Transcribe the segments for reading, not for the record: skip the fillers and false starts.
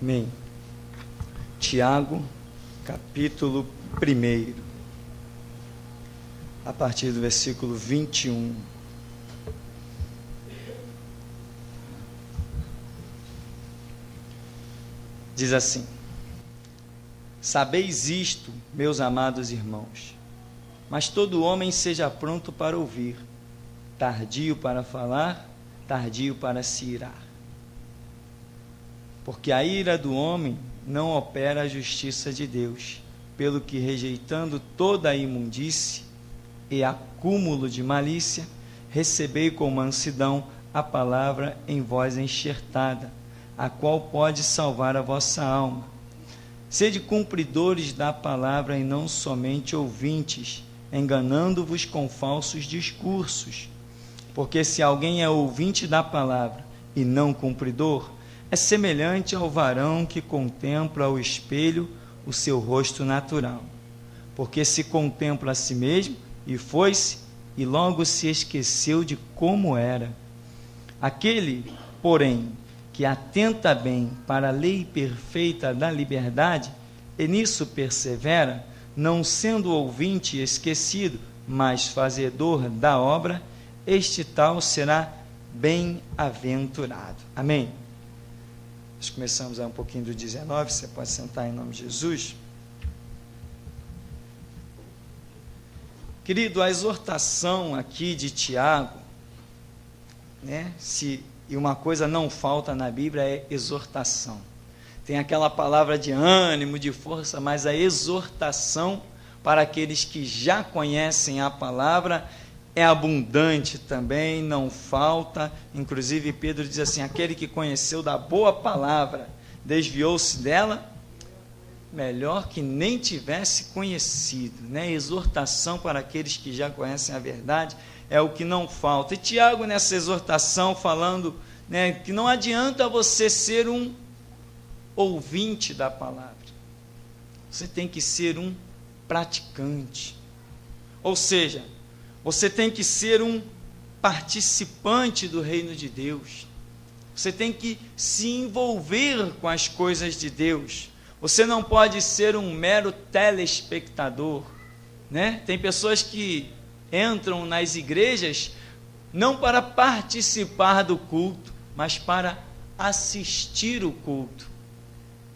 Amém. Tiago, capítulo 1, a partir do versículo 21. Diz assim: Sabeis isto, meus amados irmãos, mas todo homem seja pronto para ouvir, tardio para falar, tardio para se irar. Porque a ira do homem não opera a justiça de Deus, pelo que, rejeitando toda a imundície e acúmulo de malícia, recebei com mansidão a palavra em vós enxertada, a qual pode salvar a vossa alma. Sede cumpridores da palavra e não somente ouvintes, enganando-vos com falsos discursos. Porque se alguém é ouvinte da palavra e não cumpridor, é semelhante ao varão que contempla ao espelho o seu rosto natural. Porque se contempla a si mesmo, e foi-se, e logo se esqueceu de como era. Aquele, porém, que atenta bem para a lei perfeita da liberdade, e nisso persevera, não sendo ouvinte esquecido, mas fazedor da obra, este tal será bem-aventurado. Amém? Nós começamos um pouquinho do 19, você pode sentar em nome de Jesus. Querido, a exortação aqui de Tiago, né, e uma coisa não falta na Bíblia é exortação. Tem aquela palavra de ânimo, de força, mas a exortação para aqueles que já conhecem a palavra é abundante também, não falta. Inclusive Pedro diz assim: aquele que conheceu da boa palavra, desviou-se dela, melhor que nem tivesse conhecido, né? Exortação para aqueles que já conhecem a verdade é o que não falta. E Tiago, nessa exortação, falando, né, que não adianta você ser um ouvinte da palavra, você tem que ser um praticante. Ou seja, você tem que ser um participante do reino de Deus. Você tem que se envolver com as coisas de Deus. Você não pode ser um mero telespectador, né? Tem pessoas que entram nas igrejas não para participar do culto, mas para assistir o culto.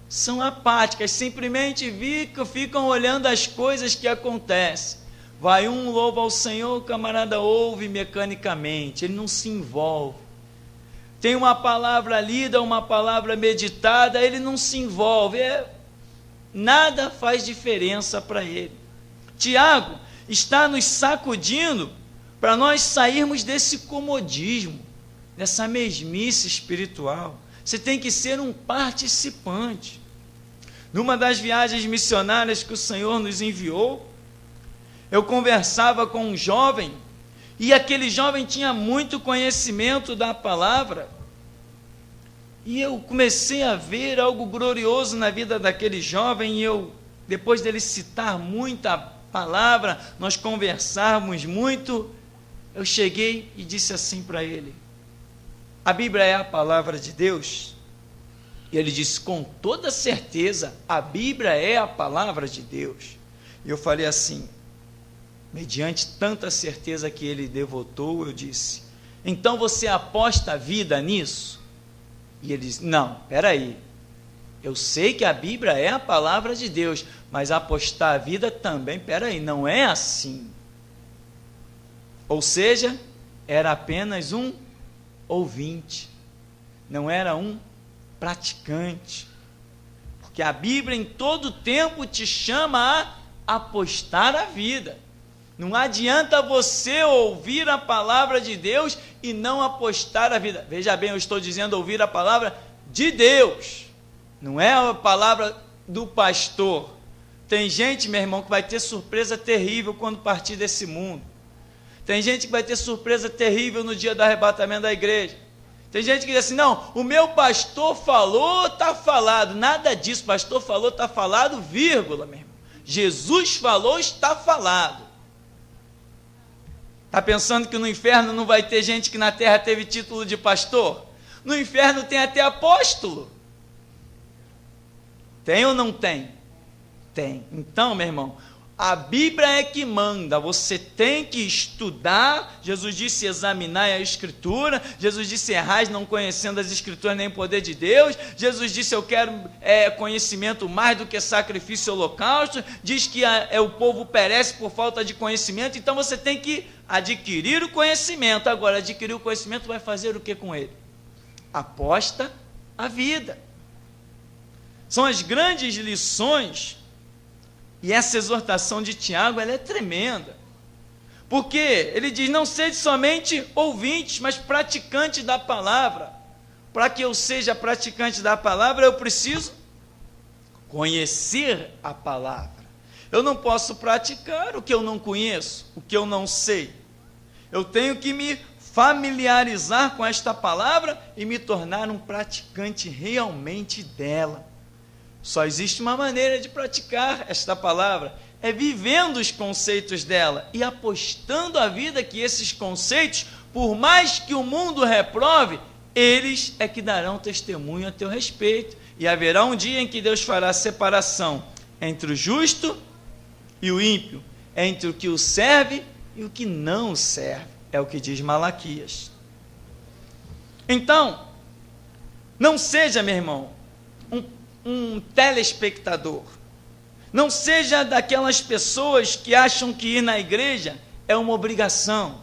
São apáticas, simplesmente ficam olhando as coisas que acontecem. Vai um, louva ao Senhor, o camarada ouve mecanicamente, ele não se envolve. Tem uma palavra lida, uma palavra meditada, ele não se envolve, nada faz diferença para ele. Tiago está nos sacudindo para nós sairmos desse comodismo, dessa mesmice espiritual. Você tem que ser um participante. Numa das viagens missionárias que o Senhor nos enviou, eu conversava com um jovem, e aquele jovem tinha muito conhecimento da palavra, e eu comecei a ver algo glorioso na vida daquele jovem, e depois dele citar muita palavra, nós conversarmos muito, eu cheguei e disse assim para ele: a Bíblia é a palavra de Deus? E ele disse: com toda certeza, a Bíblia é a palavra de Deus. E eu falei assim, mediante tanta certeza que ele devotou, eu disse: então você aposta a vida nisso? E ele disse: não, peraí, eu sei que a Bíblia é a palavra de Deus, mas apostar a vida também, peraí, não é assim. Ou seja, era apenas um ouvinte, não era um praticante, porque a Bíblia em todo tempo te chama a apostar a vida. Não adianta você ouvir a palavra de Deus e não apostar a vida. Veja bem, eu estou dizendo ouvir a palavra de Deus, não é a palavra do pastor. Tem gente, meu irmão, que vai ter surpresa terrível quando partir desse mundo. Tem gente que vai ter surpresa terrível no dia do arrebatamento da igreja. Tem gente que diz assim: não, o meu pastor falou, está falado. Nada disso, pastor falou, está falado, vírgula, meu irmão. Jesus falou, está falado. Está pensando que no inferno não vai ter gente que na terra teve título de pastor? No inferno tem até apóstolo. Tem ou não tem? Tem. Então, meu irmão, a Bíblia é que manda, você tem que estudar. Jesus disse: examinai a Escritura. Jesus disse: errais não conhecendo as Escrituras nem o poder de Deus. Jesus disse: eu quero conhecimento mais do que sacrifício e holocausto. Diz que o povo perece por falta de conhecimento. Então você tem que adquirir o conhecimento. Agora, adquirir o conhecimento, vai fazer o que com ele? Aposta a vida. São as grandes lições. E essa exortação de Tiago, ela é tremenda, porque ele diz: não sede somente ouvintes, mas praticantes da palavra. Para que eu seja praticante da palavra, eu preciso conhecer a palavra. Eu não posso praticar o que eu não conheço, o que eu não sei. Eu tenho que me familiarizar com esta palavra e me tornar um praticante realmente dela. Só existe uma maneira de praticar esta palavra, é vivendo os conceitos dela e apostando a vida que esses conceitos, por mais que o mundo reprove, eles é que darão testemunho a teu respeito. E haverá um dia em que Deus fará separação entre o justo e o ímpio, entre o que o serve e o que não o serve. É o que diz Malaquias. Então, não seja, meu irmão, um telespectador. Não seja daquelas pessoas que acham que ir na igreja é uma obrigação.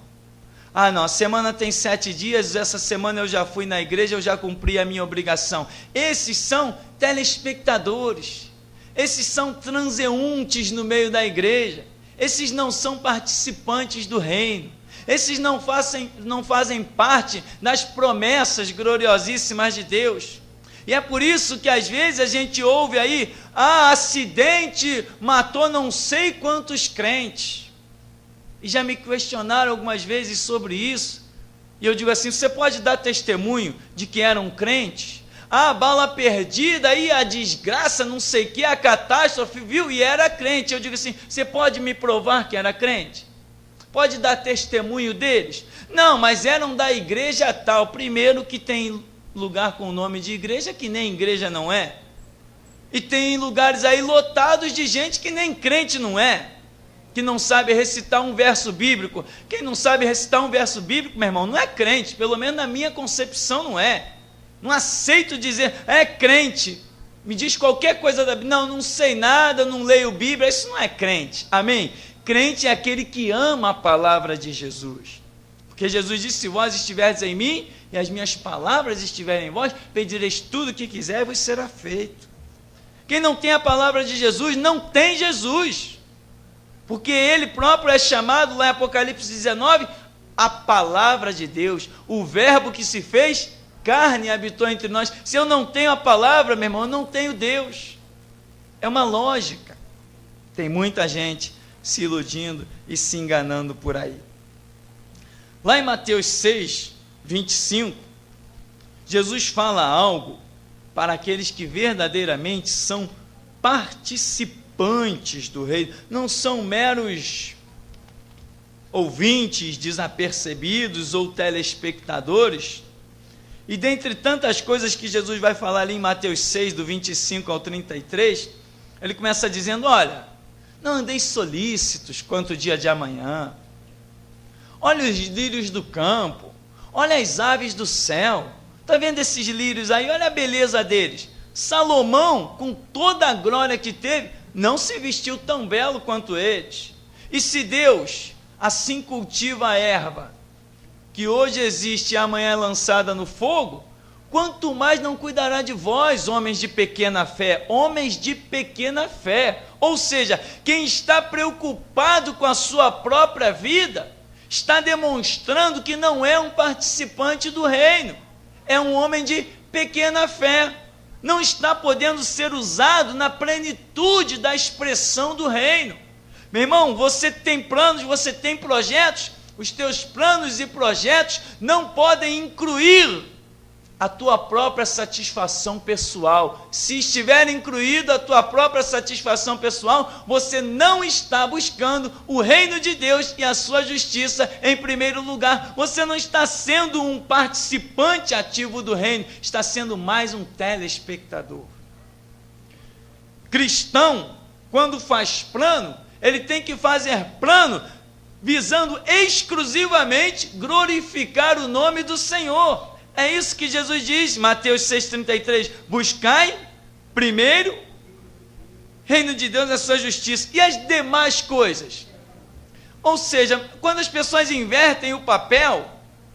Ah, não, a semana tem 7 dias, essa semana eu já fui na igreja, eu já cumpri a minha obrigação. Esses são telespectadores. Esses são transeuntes no meio da igreja. Esses não são participantes do reino. Esses não fazem parte das promessas gloriosíssimas de Deus. E é por isso que às vezes a gente ouve aí: acidente matou não sei quantos crentes. E já me questionaram algumas vezes sobre isso. E eu digo assim: você pode dar testemunho de que eram crentes? A bala perdida aí, a desgraça, não sei o que, a catástrofe, viu? E era crente. Eu digo assim: você pode me provar que era crente? Pode dar testemunho deles? Não, mas eram da igreja tal. Primeiro que tem lugar com o nome de igreja que nem igreja não é, e tem lugares aí lotados de gente que nem crente não é, que não sabe recitar um verso bíblico. Quem não sabe recitar um verso bíblico, meu irmão, não é crente. Pelo menos na minha concepção não é. Não aceito dizer: é crente, me diz qualquer coisa da Bíblia. Não sei nada, não leio Bíblia. Isso não é crente, amém? Crente é aquele que ama a palavra de Jesus, porque Jesus disse: se vós estiverdes em mim e as minhas palavras estiverem em vós, pedireis tudo o que quiser e vos será feito. Quem não tem a palavra de Jesus, não tem Jesus, porque ele próprio é chamado, lá em Apocalipse 19, a palavra de Deus, o verbo que se fez carne e habitou entre nós. Se eu não tenho a palavra, meu irmão, eu não tenho Deus. É uma lógica. Tem muita gente se iludindo e se enganando por aí. Lá em Mateus 6, 25, Jesus fala algo para aqueles que verdadeiramente são participantes do reino, não são meros ouvintes desapercebidos ou telespectadores. E dentre tantas coisas que Jesus vai falar ali em Mateus 6, do 25 ao 33, ele começa dizendo: olha, não andeis solícitos quanto o dia de amanhã. Olha os lírios do campo, olha as aves do céu. Está vendo esses lírios aí? Olha a beleza deles. Salomão, com toda a glória que teve, não se vestiu tão belo quanto eles. E se Deus assim cultiva a erva, que hoje existe e amanhã é lançada no fogo, quanto mais não cuidará de vós, homens de pequena fé. Homens de pequena fé. Ou seja, quem está preocupado com a sua própria vida, está demonstrando que não é um participante do reino, é um homem de pequena fé, não está podendo ser usado na plenitude da expressão do reino. Meu irmão, você tem planos, você tem projetos, os teus planos e projetos não podem incluir a tua própria satisfação pessoal. Se estiver incluído a tua própria satisfação pessoal, você não está buscando o reino de Deus e a sua justiça em primeiro lugar. Você não está sendo um participante ativo do reino, está sendo mais um telespectador. cristão, quando faz plano, ele tem que fazer plano visando exclusivamente glorificar o nome do Senhor. É isso que Jesus diz, Mateus 6,33, buscai primeiro reino de Deus e a sua justiça, e as demais coisas. Ou seja, quando as pessoas invertem o papel,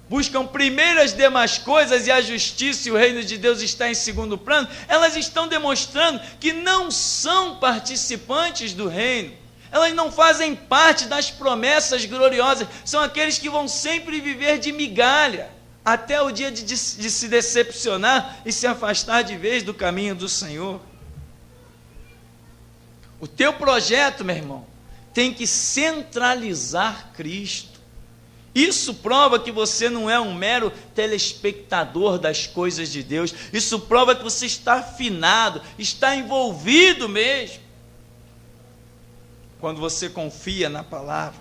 buscam primeiro as demais coisas e a justiça e o reino de Deus está em segundo plano, elas estão demonstrando que não são participantes do reino, elas não fazem parte das promessas gloriosas, são aqueles que vão sempre viver de migalha, até o dia de se decepcionar e se afastar de vez do caminho do Senhor. O teu projeto, meu irmão, tem que centralizar Cristo. Isso prova que você não é um mero telespectador das coisas de Deus. Isso prova que você está afinado, está envolvido mesmo. Quando você confia na palavra.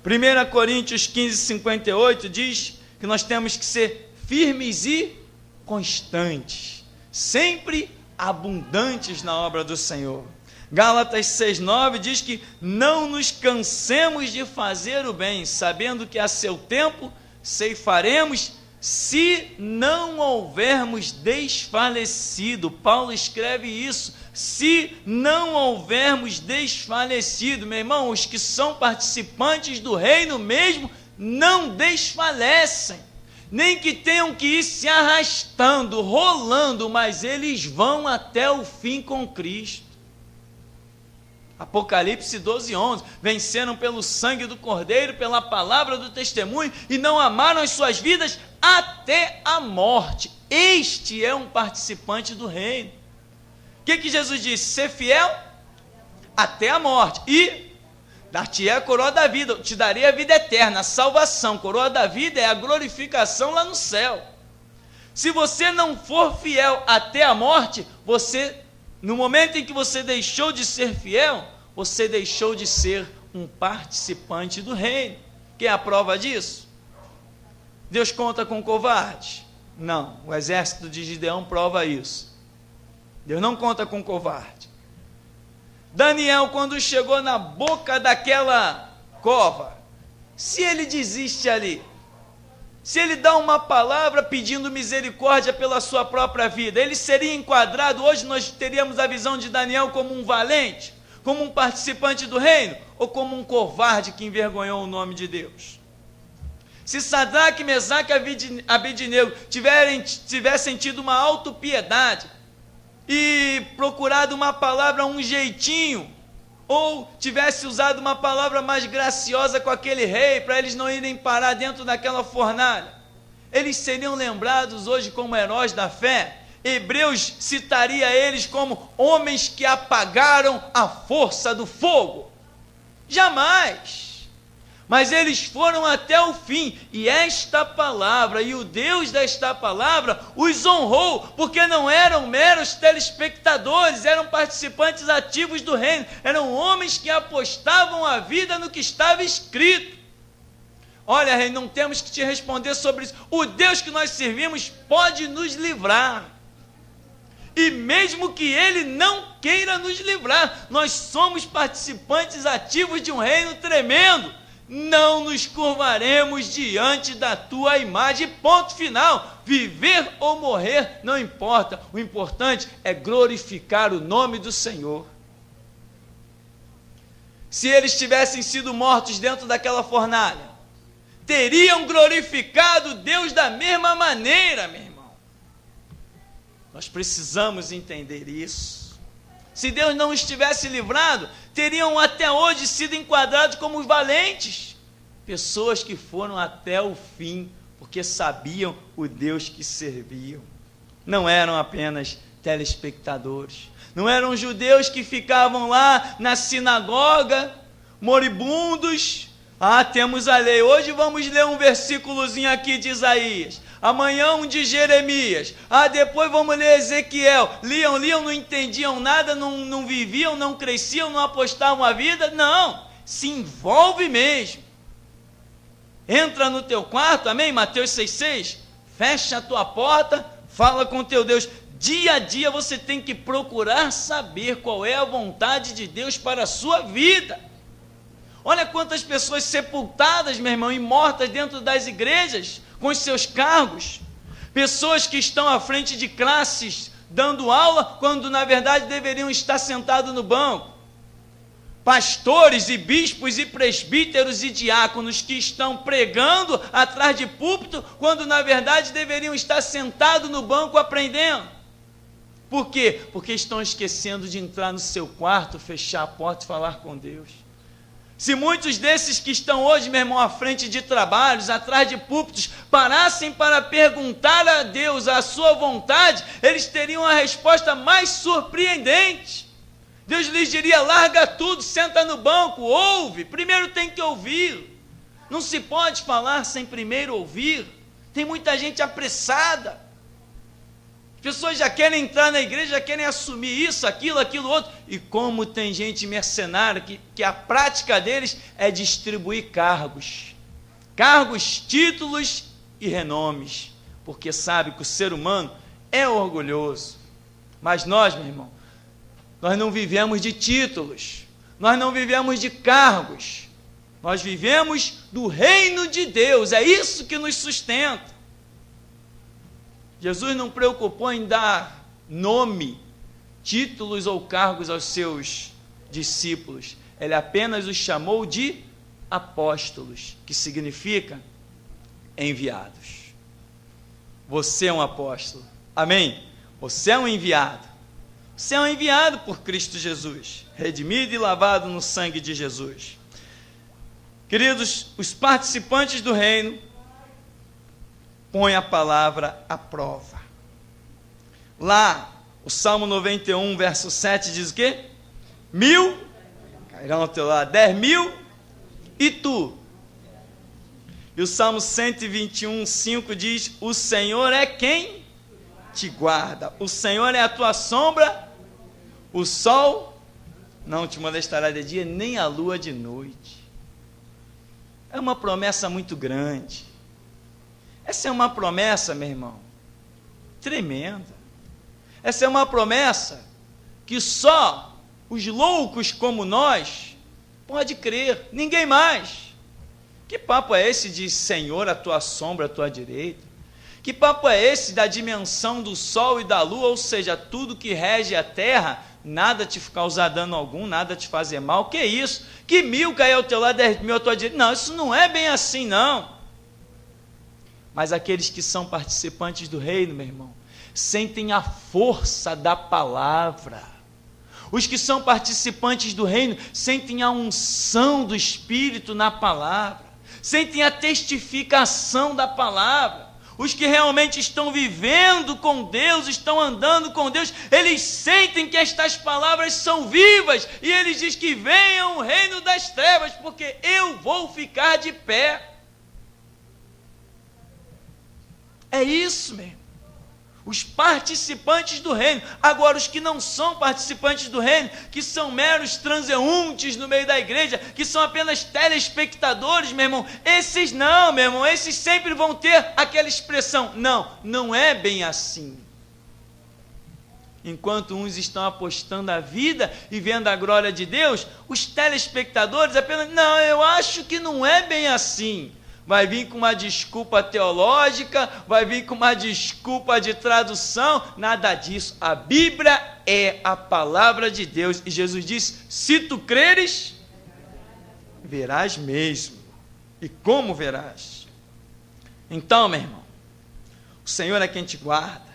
1 Coríntios 15:58 diz que nós temos que ser firmes e constantes, sempre abundantes na obra do Senhor. Gálatas 6,9 diz que não nos cansemos de fazer o bem, sabendo que a seu tempo ceifaremos, se não houvermos desfalecido. Paulo escreve isso, se não houvermos desfalecido. Meu irmão, os que são participantes do reino mesmo não desfalecem, nem que tenham que ir se arrastando, rolando, mas eles vão até o fim com Cristo. Apocalipse 12:11, venceram pelo sangue do Cordeiro, pela palavra do testemunho, e não amaram as suas vidas até a morte. Este é um participante do reino. O que Jesus disse? Ser fiel até a morte, e dar-te-ei a coroa da vida, te darei a vida eterna, a salvação. Coroa da vida é a glorificação lá no céu. Se você não for fiel até a morte, no momento em que você deixou de ser fiel, você deixou de ser um participante do reino. Quer a prova disso? Deus conta com covardes? Não, o exército de Gideão prova isso. Deus não conta com covarde. Daniel, quando chegou na boca daquela cova, se ele desiste ali, se ele dá uma palavra pedindo misericórdia pela sua própria vida, ele seria enquadrado, hoje nós teríamos a visão de Daniel como um valente, como um participante do reino, ou como um covarde que envergonhou o nome de Deus? Se Sadraque, Mesaque e Abednego tivessem tido uma autopiedade e procurado uma palavra, um jeitinho, ou tivesse usado uma palavra mais graciosa com aquele rei, para eles não irem parar dentro daquela fornalha, eles seriam lembrados hoje como heróis da fé. Hebreus citaria eles como homens que apagaram a força do fogo. Jamais! Mas eles foram até o fim, e esta palavra, e o Deus desta palavra, os honrou, porque não eram meros telespectadores, eram participantes ativos do reino, eram homens que apostavam a vida no que estava escrito. Olha, rei, não temos que te responder sobre isso, o Deus que nós servimos pode nos livrar, e mesmo que Ele não queira nos livrar, nós somos participantes ativos de um reino tremendo. Não nos curvaremos diante da tua imagem, ponto final. Viver ou morrer não importa, o importante é glorificar o nome do Senhor. Se eles tivessem sido mortos dentro daquela fornalha, teriam glorificado Deus da mesma maneira, meu irmão. Nós precisamos entender isso. Se Deus não os tivesse livrado, teriam até hoje sido enquadrados como os valentes, pessoas que foram até o fim, porque sabiam o Deus que serviam. Não eram apenas telespectadores, não eram judeus que ficavam lá na sinagoga, moribundos. Temos a lei, hoje vamos ler um versículozinho aqui de Isaías, amanhã um de Jeremias, depois vamos ler Ezequiel. Liam, não entendiam nada, não viviam, não cresciam, não apostavam a vida. Não, se envolve mesmo. Entra no teu quarto, amém? Mateus 6,6, fecha a tua porta, fala com teu Deus, Dia a dia você tem que procurar saber qual é a vontade de Deus para a sua vida. Olha quantas pessoas sepultadas, meu irmão, e mortas dentro das igrejas, com os seus cargos. Pessoas que estão à frente de classes, dando aula, quando na verdade deveriam estar sentados no banco. Pastores e bispos e presbíteros e diáconos que estão pregando atrás de púlpito, quando na verdade deveriam estar sentados no banco aprendendo. Por quê? Porque estão esquecendo de entrar no seu quarto, fechar a porta e falar com Deus. Se muitos desses que estão hoje, meu irmão, à frente de trabalhos, atrás de púlpitos, parassem para perguntar a Deus a sua vontade, eles teriam a resposta mais surpreendente. Deus lhes diria: larga tudo, senta no banco, ouve. Primeiro tem que ouvir. Não se pode falar sem primeiro ouvir. Tem muita gente apressada. Pessoas já querem entrar na igreja, já querem assumir isso, aquilo outro. E como tem gente mercenária que a prática deles é distribuir cargos. Cargos, títulos e renomes. Porque sabe que o ser humano é orgulhoso. Mas nós, meu irmão, nós não vivemos de títulos. Nós não vivemos de cargos. Nós vivemos do reino de Deus. É isso que nos sustenta. Jesus não preocupou em dar nome, títulos ou cargos aos seus discípulos. Ele apenas os chamou de apóstolos, que significa enviados. Você é um apóstolo. Amém? Você é um enviado. Você é um enviado por Cristo Jesus, redimido e lavado no sangue de Jesus. Queridos, os participantes do reino põe a palavra à prova. Lá, o Salmo 91, verso 7 diz o quê? 1000 cairão ao teu lado, 10.000 e tu. E o Salmo 121, 5 diz: o Senhor é quem te guarda, o Senhor é a tua sombra, o sol não te molestará de dia, nem a lua de noite. É uma promessa muito grande. Essa é uma promessa, meu irmão, tremenda. Essa é uma promessa que só os loucos como nós pode crer, ninguém mais. Que papo é esse de Senhor, a tua sombra, a tua direita? Que papo é esse da dimensão do sol e da lua, ou seja, tudo que rege a terra, nada te causar dano algum, nada te fazer mal? Que isso? Que 1000 cair ao teu lado, 10.000 à tua direita? Não, isso não é bem assim, não. Mas aqueles que são participantes do reino, meu irmão, sentem a força da palavra. Os que são participantes do reino sentem a unção do Espírito na palavra, sentem a testificação da palavra. Os que realmente estão vivendo com Deus, estão andando com Deus, eles sentem que estas palavras são vivas, e eles dizem que venha o reino das trevas, porque eu vou ficar de pé. É isso mesmo. Os participantes do reino. Agora, os que não são participantes do reino, que são meros transeuntes no meio da igreja, que são apenas telespectadores, meu irmão, esses não, meu irmão, esses sempre vão ter aquela expressão: não, não é bem assim. Enquanto uns estão apostando a vida e vendo a glória de Deus, os telespectadores apenas: não, eu acho que não é bem assim. Vai vir com uma desculpa teológica, vai vir com uma desculpa de tradução, nada disso. A Bíblia é a palavra de Deus, e Jesus disse: se tu creres, verás mesmo. E como verás? Então, meu irmão, o Senhor é quem te guarda.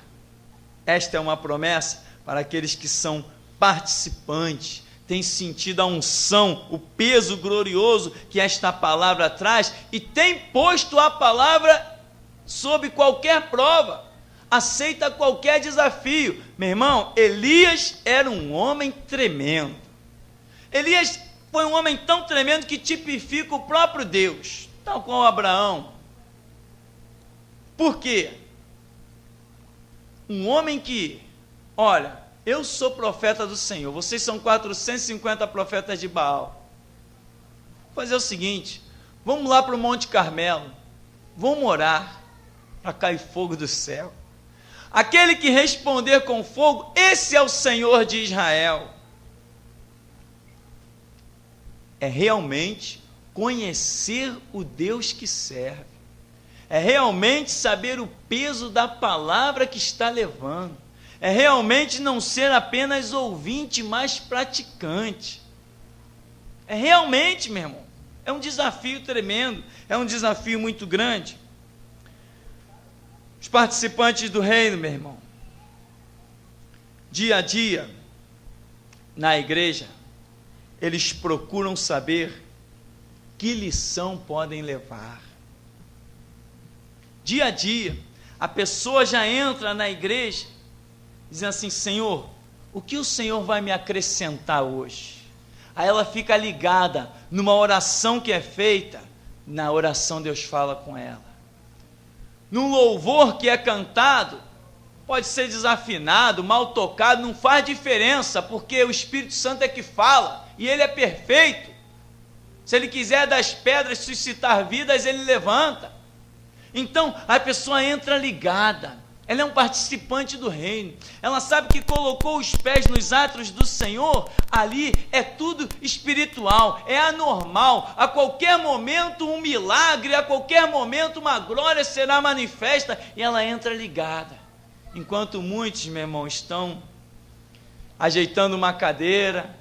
Esta é uma promessa para aqueles que são participantes, tem sentido a unção, o peso glorioso que esta palavra traz, e tem posto a palavra sob qualquer prova, aceita qualquer desafio. Meu irmão, Elias era um homem tremendo. Elias foi um homem tão tremendo que tipifica o próprio Deus, tal como Abraão. Por quê? Um homem que, olha, eu sou profeta do Senhor, vocês são 450 profetas de Baal. Vou fazer o seguinte: vamos lá para o Monte Carmelo, vamos orar para cair fogo do céu. aquele que responder com fogo, esse é o Senhor de Israel. É realmente conhecer o Deus que serve. É realmente saber o peso da palavra que está levando. É realmente não ser apenas ouvinte, mas praticante. É realmente, meu irmão, é um desafio tremendo, é um desafio muito grande. Os participantes do reino, meu irmão, dia a dia, na igreja, eles procuram saber que lição podem levar. Dia a dia, a pessoa já entra na igreja, dizendo assim: Senhor, o que o Senhor vai me acrescentar hoje? Aí ela fica ligada numa oração que é feita, na oração Deus fala com ela. Num louvor que é cantado, pode ser desafinado, mal tocado, não faz diferença, porque o Espírito Santo é que fala, e ele é perfeito. Se ele quiser das pedras suscitar vidas, ele levanta. Então, a pessoa entra ligada, ela é um participante do reino, ela sabe que colocou os pés nos átrios do Senhor, ali é tudo espiritual, é anormal, a qualquer momento um milagre, a qualquer momento uma glória será manifesta, e ela entra ligada. Enquanto muitos, meu irmão, estão ajeitando uma cadeira,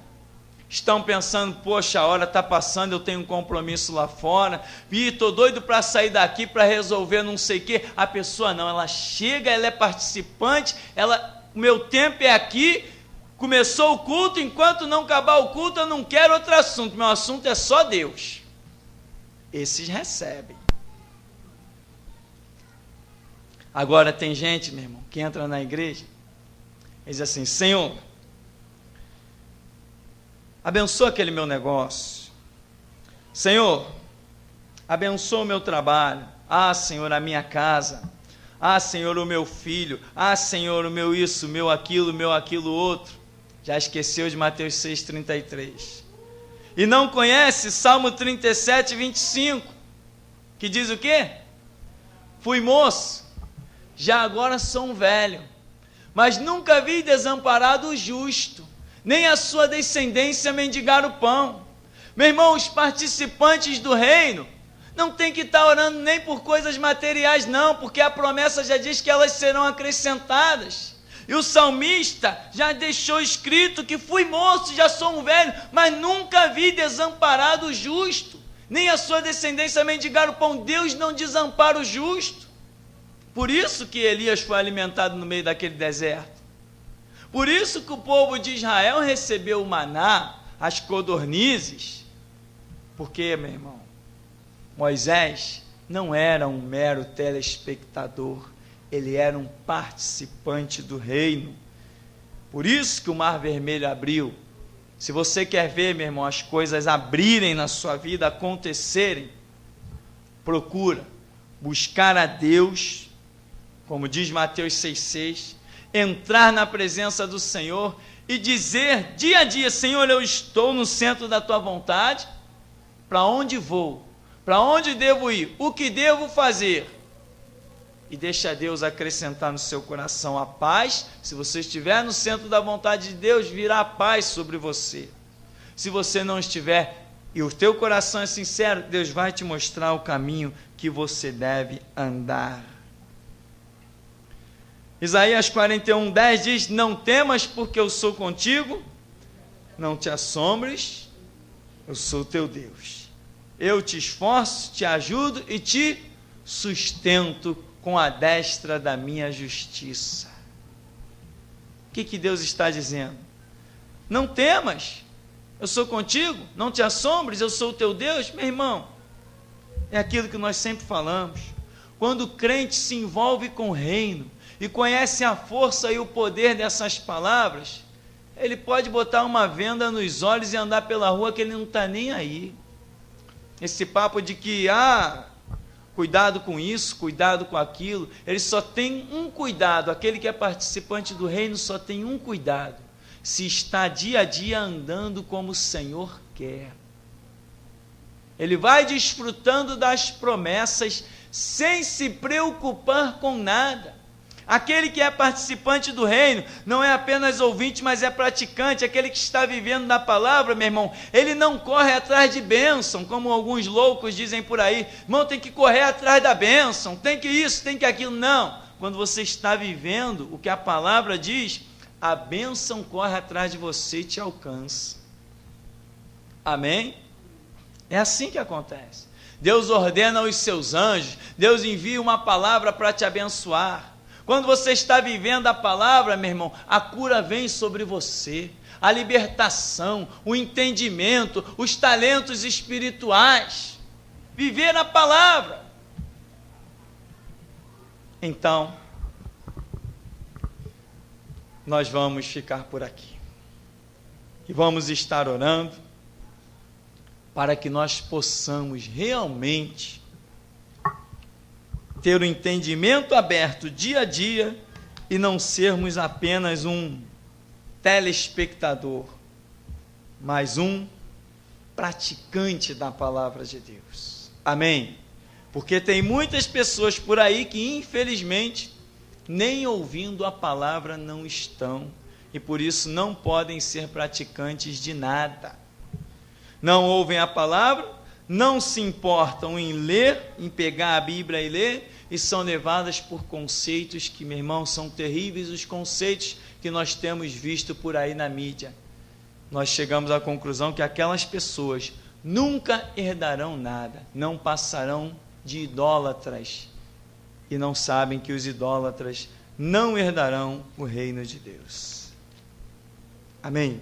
estão pensando: poxa, a hora está passando, eu tenho um compromisso lá fora, e estou doido para sair daqui para resolver não sei o quê. A pessoa não, ela chega, ela é participante, o meu tempo é aqui, começou o culto, enquanto não acabar o culto eu não quero outro assunto, meu assunto é só Deus. Esses recebem. Agora tem gente, meu irmão, que entra na igreja e diz assim: Senhor, abençoa aquele meu negócio. Senhor, abençoa o meu trabalho. Ah, Senhor, a minha casa. Ah, Senhor, o meu filho. Ah, Senhor, o meu isso, o meu aquilo outro. Já esqueceu de Mateus 6,33. E não conhece Salmo 37, 25, que diz o quê? Fui moço, já agora sou um velho, mas nunca vi desamparado o justo, nem a sua descendência mendigar o pão. Meu irmão, os participantes do reino não tem que estar orando nem por coisas materiais não, porque a promessa já diz que elas serão acrescentadas. E o salmista já deixou escrito que fui moço, já sou um velho, mas nunca vi desamparado o justo, nem a sua descendência mendigar o pão. Deus não desampara o justo. Por isso que Elias foi alimentado no meio daquele deserto. Por isso que o povo de Israel recebeu o maná, as codornizes. Porque, meu irmão, Moisés não era um mero telespectador, ele era um participante do reino. Por isso que o Mar Vermelho abriu. Se você quer ver, meu irmão, as coisas abrirem na sua vida, acontecerem, procura buscar a Deus, como diz Mateus 6,6, entrar na presença do Senhor e dizer dia a dia: Senhor, eu estou no centro da tua vontade, para onde vou? Para onde devo ir? O que devo fazer? E deixa Deus acrescentar no seu coração a paz. Se você estiver no centro da vontade de Deus, virá a paz sobre você. Se você não estiver e o teu coração é sincero, Deus vai te mostrar o caminho que você deve andar. Isaías 41:10 diz: não temas, porque eu sou contigo, não te assombres, eu sou teu Deus. Eu te esforço, te ajudo e te sustento com a destra da minha justiça. O que Deus está dizendo? Não temas, eu sou contigo, não te assombres, eu sou o teu Deus. Meu irmão, é aquilo que nós sempre falamos. Quando o crente se envolve com o reino e conhece a força e o poder dessas palavras, ele pode botar uma venda nos olhos e andar pela rua que ele não está nem aí. Esse papo de que, cuidado com isso, cuidado com aquilo, ele só tem um cuidado, aquele que é participante do reino só tem um cuidado: se está dia a dia andando como o Senhor quer. Ele vai desfrutando das promessas sem se preocupar com nada. Aquele que é participante do reino não é apenas ouvinte, mas é praticante. Aquele que está vivendo da palavra, meu irmão, ele não corre atrás de bênção, como alguns loucos dizem por aí. Irmão, tem que correr atrás da bênção, tem que isso, tem que aquilo. Não, quando você está vivendo o que a palavra diz, a bênção corre atrás de você e te alcança. Amém? É assim que acontece. Deus ordena aos seus anjos, Deus envia uma palavra para te abençoar. Quando você está vivendo a palavra, meu irmão, a cura vem sobre você, a libertação, o entendimento, os talentos espirituais. Viver a palavra. Então, nós vamos ficar por aqui. E vamos estar orando para que nós possamos realmente ter o entendimento aberto dia a dia e não sermos apenas um telespectador, mas um praticante da palavra de Deus. Amém? Porque tem muitas pessoas por aí que, infelizmente, nem ouvindo a palavra não estão, e por isso não podem ser praticantes de nada. Não ouvem a palavra, não se importam em ler, em pegar a Bíblia e ler, e são levadas por conceitos que, meu irmão, são terríveis, os conceitos que nós temos visto por aí na mídia. Nós chegamos à conclusão que aquelas pessoas nunca herdarão nada, não passarão de idólatras, e não sabem que os idólatras não herdarão o reino de Deus. Amém.